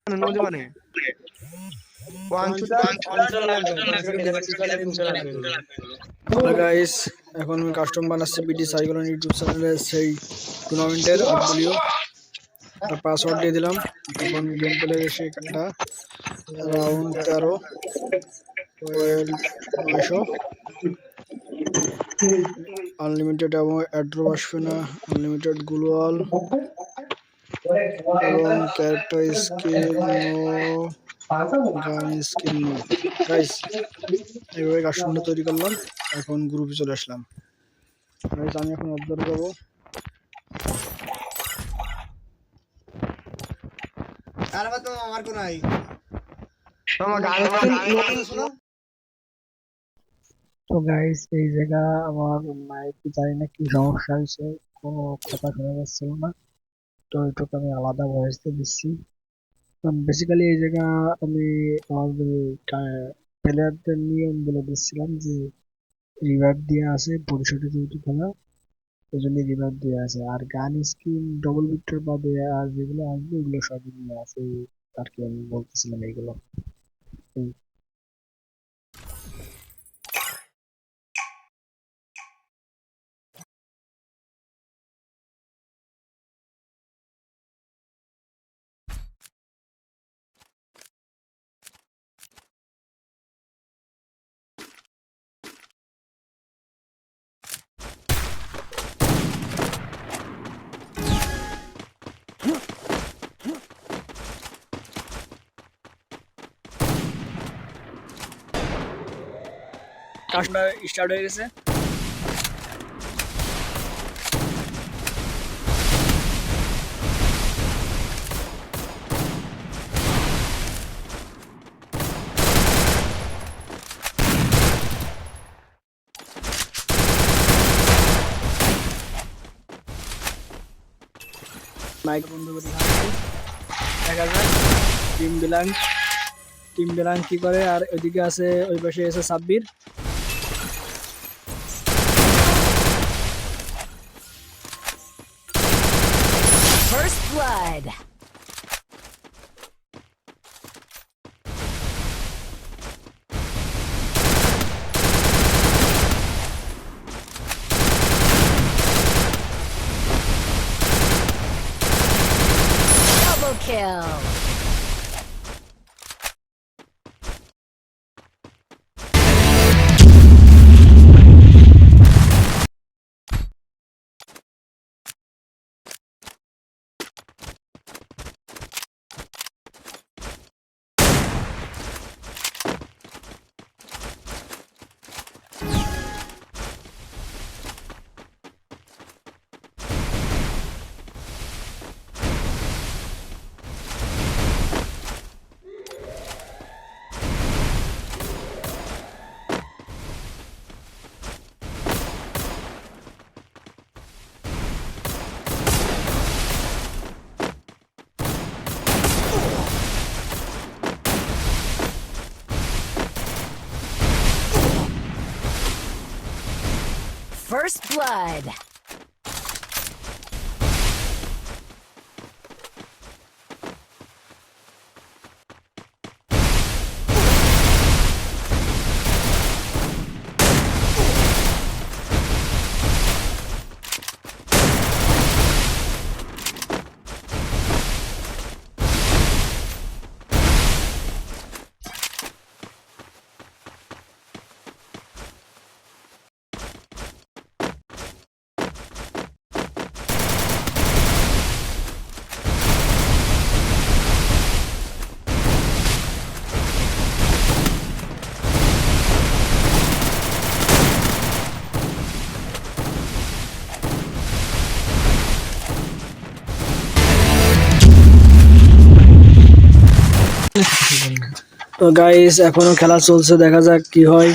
নৌজওয়ানে hello guys, এখন আমি custom বানাচ্ছি বিডি সাইকেল ইউটিউব চ্যানেলে সেই টুর্নামেন্টের আটদলীয় একটা পাসওয়ার্ড দিয়ে দিলাম। এখন গেম প্লে এসে একটা রাউন্ড 13 ওয়েল 900 আনলিমিটেড এবং অ্যাড্রপ আসবে না, আনলিমিটেড গ্লোয়াল এবং character skin no, gun skin no. Guys এইভাবে কাস্টমটা তৈরি করলাম, এখন গ্রুপে চলে আসলাম। গাইস আমি এখন অবজার্ভ যাবো। তো গাইস এই জায়গা আমার মাইক জানি না কি সমস্যা হয়েছে, কোনো কথা শোনা যাচ্ছিল না, তো এটুকু আমি আলাদা ভয়েস দিয়ে দিচ্ছি। বেসিক্যালি এই জায়গা আমি আমাদের প্লেয়ারদের নিয়ম বলে দিচ্ছিলাম যে রিভাইভ দিয়ে আছে পরিষদে যেহেতু খেলা, ওই জন্য রিভাইভ দিয়ে আছে। আর গান স্কিন ডবল ভিক্টর বাদে আর যেগুলো আসবে ওগুলো সবই নিয়ে আছে আর কি, আমি বলতেছিলাম এইগুলো। কাজটা স্টার্ট হয়ে গেছে। মাইক বন্ধ করে দেখা যায় টিম বিলাং কি করে। আর ওইদিকে আছে, ওই পাশে আছে Sabbir. First blood. Double kill. First blood. তো গাইস এখনো খেলা চলছে, দেখা যাক কি হয়।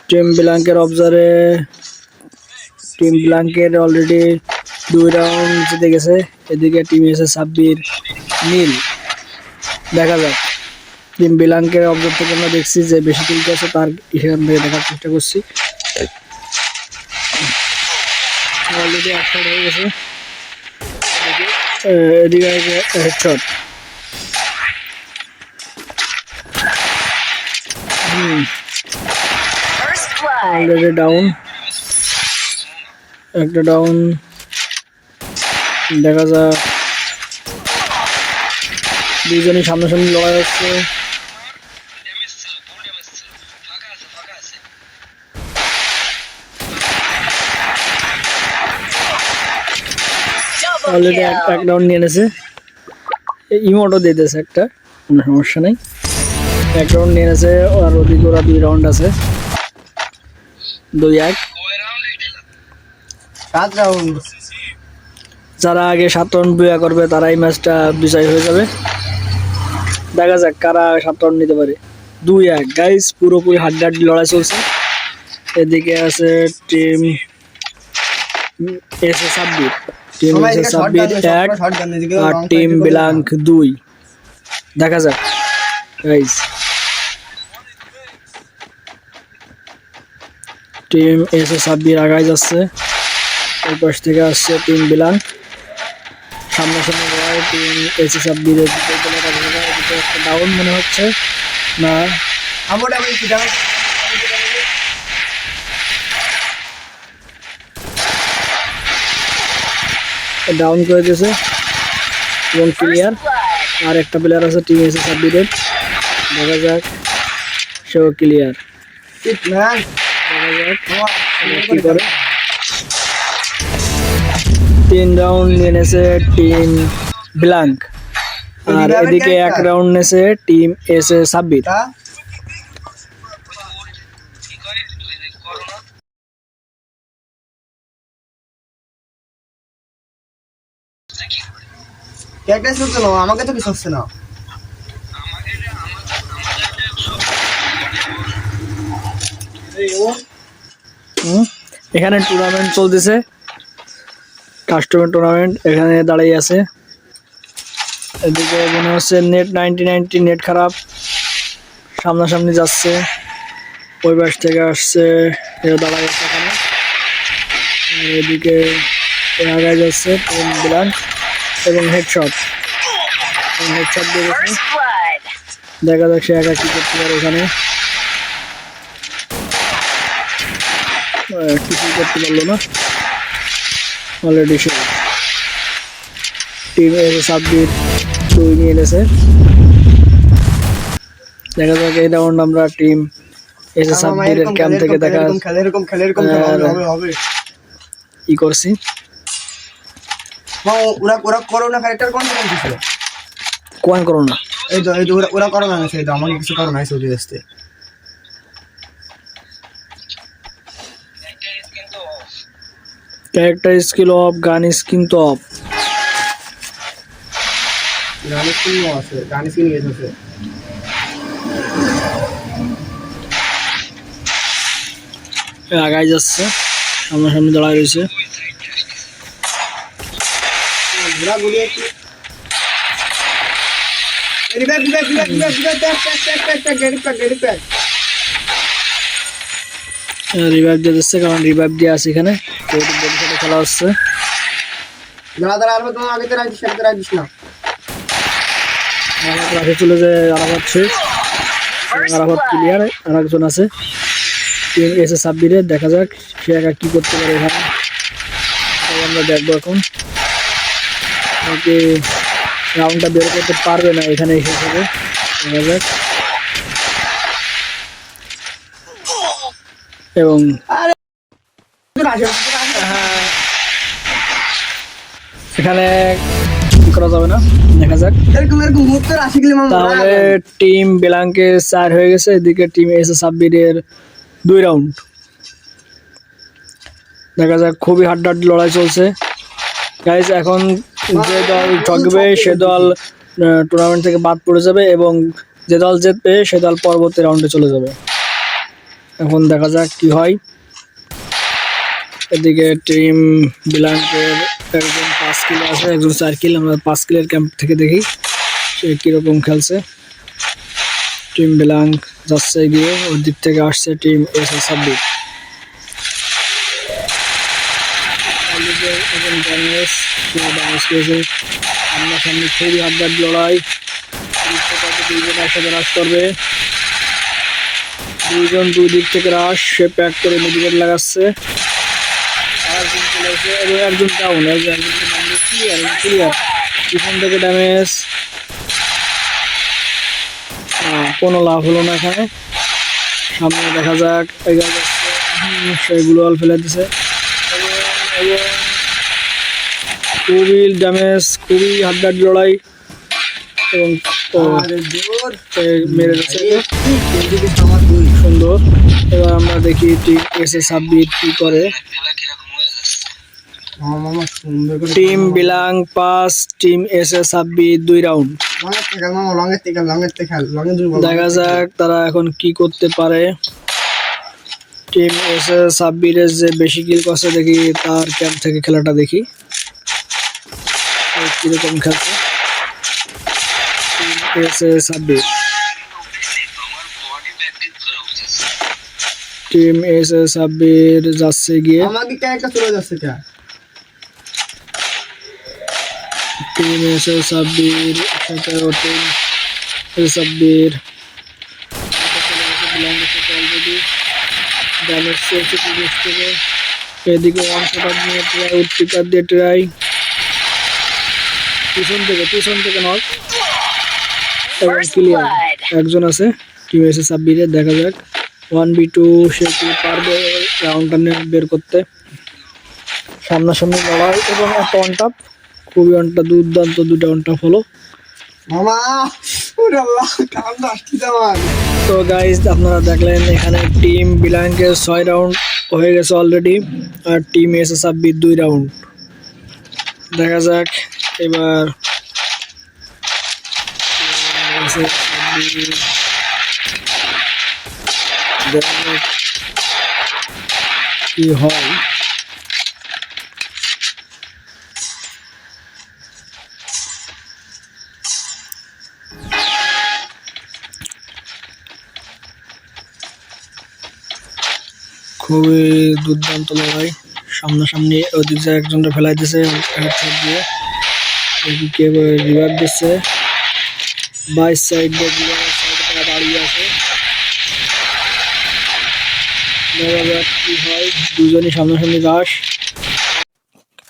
টিম ব্ল্যাঙ্কের অবজারে টিম ব্ল্যাঙ্কের অলরেডি 2 রাউন্ড জিতে গেছে। এদিকে টিম এসে সাব্বির নীল। দেখা যাক টিম ব্ল্যাঙ্কের অবজার থেকে আমরা দেখছি যে বেশি কিল আছে, তার এখান থেকে দেখার চেষ্টা করছি। অলরেডি হেডশট হয়ে গেছে। এদিকে headshot. First blood. Already down, একটা ডাউন। দেখা যাক, দুইজনই সামনাসামনি লড়াই হচ্ছে। Double অলরেডি এক kill. রাউন্ড নিয়ে এনেছে। ইমোটও দিতেছে একটা, কোনো সমস্যা নেই। এক রাউন্ড নিয়ে এনেছে, আর ওদিকে ওরা 2 রাউন্ড আছে। 2-1। যারা আগে 7 রাউন্ড বুয়া করবে তারাই ম্যাচটা বিজয় হয়ে যাবে। দেখা যাক কারা 7 রাউন্ড নিতে পারে। 2-1 গাইস, পুরোপুরি হাড্ডাহাড্ডি লড়াই চলছে। এদিকে আছে team SA Sabbir, team SA Sabbir 1 আর টিম ব্ল্যাঙ্ক 2। দেখা যাক গাইস, টিম এসএ সাব্বির আগায় যাচ্ছে। ওই পাশ থেকে আসছে টিম ব্ল্যাঙ্ক। সামনাসামনি লড়াই, টিম এসএ সাব্বিরের একটা ডাউন মনে হচ্ছে না। ডাউন করে দিয়েছে এবং ক্লিয়ার। First blood. আর একটা প্লেয়ার আছে টিম এসএ সাব্বিরের, দেখা যাক সেও ক্লিয়ার। দেখা যাক কি করে। 3 রাউন্ড নিয়ে নেছে টিম ব্ল্যাঙ্ক, আর এদিকে 1 রাউন্ড নেছে টিম এসএ সাব্বির। আমাকে তো কিছু হচ্ছে না। এখানে টুর্নামেন্ট চলতেছে, কাস্টমার টুর্নামেন্ট এখানে দাঁড়িয়ে আছে। এদিকে মনে হচ্ছে নেট 90 নেট খারাপ, সামনাসামনি যাচ্ছে। ওই পাশ থেকে আসছে, এরা দাঁড়ায় আছে এখানে। আর এদিকে আগায় যাচ্ছে টিম ব্ল্যাঙ্ক এবং হেডশট দিয়ে গেছে। First blood. দেখা যাক সে একা কি করতে পারে এখানে। কিছুই করতে পারলো না, অলরেডি সে টিম এসে সাব্বির 2 নিয়ে এনেছে। দেখা যাক এই রাউন্ড আমরা টিম এসে সাব্বিরের ক্যাম্প থেকে দেখা ই করছি। ওরা করোনা ফ্যাক্টর কোন ছিল? কোন করো না, এই তো ওরা করোনা আছে, এই তো আমাকে কিছু করোনা আছে ওদের আসতে। ক্যারেক্টার স্কিল অফ, গান স্কিন তো অফ। গান স্কিনও আছে, গান স্কিন গেছে। আগায় যাচ্ছে, সামনাসামনি দাঁড়ায় রয়েছে। ঘোরা ঘুরি একটু রিভাইভ দিয়ে দিচ্ছে, কারণ রিভাইভ দিয়ে আছে এখানে। খেলা হচ্ছে। রাখে চলে যায় আরাফাত শেষ, আরাফাত ক্লিয়ার। আর একজন আছে টিম এসে সাব্বিরে, দেখা যাক সে একা কি করতে পারে এখানে। আমরা দেখবো এখন রাউন্ডটা বের করতে পারবে না এখানে শেষ হবে। দেখা যাক। এবং এখানে কি করা যাবে না, দেখা যাক। তাহলে টিম ব্ল্যাঙ্কে 4 হয়ে গেছে, এদিকে টিম এসে সাব্বিরের 2 রাউন্ড। দেখা যাক, খুবই হাড্ডাহাড্ডি লড়াই চলছে গাইজ। এখন যে দল ঠকবে সে দল টুর্নামেন্ট থেকে বাদ পড়ে যাবে, এবং যে দল জিতবে সে দল পরবর্তী রাউন্ডে চলে যাবে। এখন দেখা যাক কি হয়। এদিকে টিম ব্ল্যাঙ্কের একজন 5 কিল আছে, একজন 4 কিল। আমরা 5 কিলের ক্যাম্প থেকে দেখি সে কিরকম খেলছে। টিম ব্ল্যাঙ্ক যাচ্ছে গিয়ে, ওর দিক থেকে আসছে টিম এসএ সাব্বির। এবং ড্যামেজ পেয়েছে। সামনাসামনি খুবই হাড্ডাহাড্ডি লড়াই। দুইজন একসাথে রাশ করবে, দুইজন দুই দিক থেকে রাশ। সে প্যাক করে মেডিকেট লাগাচ্ছে, আরেকজন চলে এসে এবং একজন ডাউন, ক্লিয়ার। পিছন থেকে ড্যামেজ, কোনো লাভ হলো না এখানে। সামনে দেখা যাক, এগিয়ে যাচ্ছে, সেগুলো অল ফেলে দিছে এবং খুবই ড্যামেজ, খুবই হাড্ডাহাড্ডি লড়াই এবং মেরে দিচ্ছে। সুন্দর। এবার আমরা দেখি টিম এসে সাব্বির কি করে। টিম বিলাং 5, টিম এসে সাব্বির 2 রাউন্ড। দেখা যাক তারা এখন কি করতে পারে। টিম এসে সাব্বিরের যে বেশি কিল করছে, দেখি তার ক্যাম্প থেকে খেলাটা দেখি কিরকম খেলছে। টিম এসে সাব্বির, টিম এসে সাব্বির যাচ্ছে গিয়ে। টিম এসে সাব্বির সাথে টিম সাব্বির ড্যামেজ চলছে পিছন থেকে। এদিকে ওয়ান শটার নিয়ে ট্রাই, উৎপিকার দিয়ে ট্রাই, পিছন থেকে নক এবং ক্লিয়ার। একজন আছে টিম এসে সাব্বিরের, দেখা যাক 1v2 সে কি পারবে রাউন্ডটা বের করতে। সামনাসামনি লড়াই এবং একটা ওয়ান টাপ, খুবই ওয়ানটা দুর্দান্ত, 2টা ওয়ান টাপ হলো। তো গাইজ আপনারা দেখলেন এখানে টিম বিলাঙ্কের 6 রাউন্ড হয়ে গেছে অলরেডি, আর টিম এসে সাব্বির 2 রাউন্ড। দেখা যাক এবার কি হয়। খুবই দুর্দান্ত লড়াই, সামনাসামনি। ওদিক যে একজনটা ফেলাই দিছে হেডশট দিয়ে, এদিকে রিভার দিচ্ছে। 22 সাইড দিয়ে দাঁড়িয়ে আছে, দেখা যাক কি হয়। দুজনই সামনাসামনি রাশ।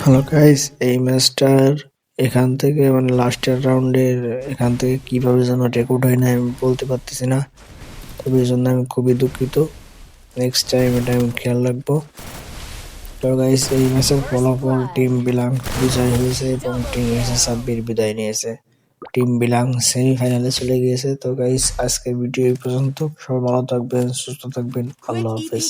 হ্যালো গাইস, এই ম্যাচটার এখান থেকে মানে লাস্টের রাউন্ডের এখান থেকে কিভাবে যেন রেকর্ড হয় না আমি বলতে পারতেছি না, তবে এই জন্য আমি খুবই দুঃখিত। নেক্সট টাইম এটা আমি খেয়াল রাখবো। তো গাইস, এই ম্যাচের ফলাফল টিম বিলাং বিজয় হয়েছে এবং টিম এসে সাব্বির বিদায় নিয়েছে। টিম বিলাং সেমিফাইনালে চলে গিয়েছে। তো গাইস, আজকের ভিডিও এই পর্যন্ত। সবাই ভালো থাকবেন, সুস্থ থাকবেন, আল্লাহ হাফেজ।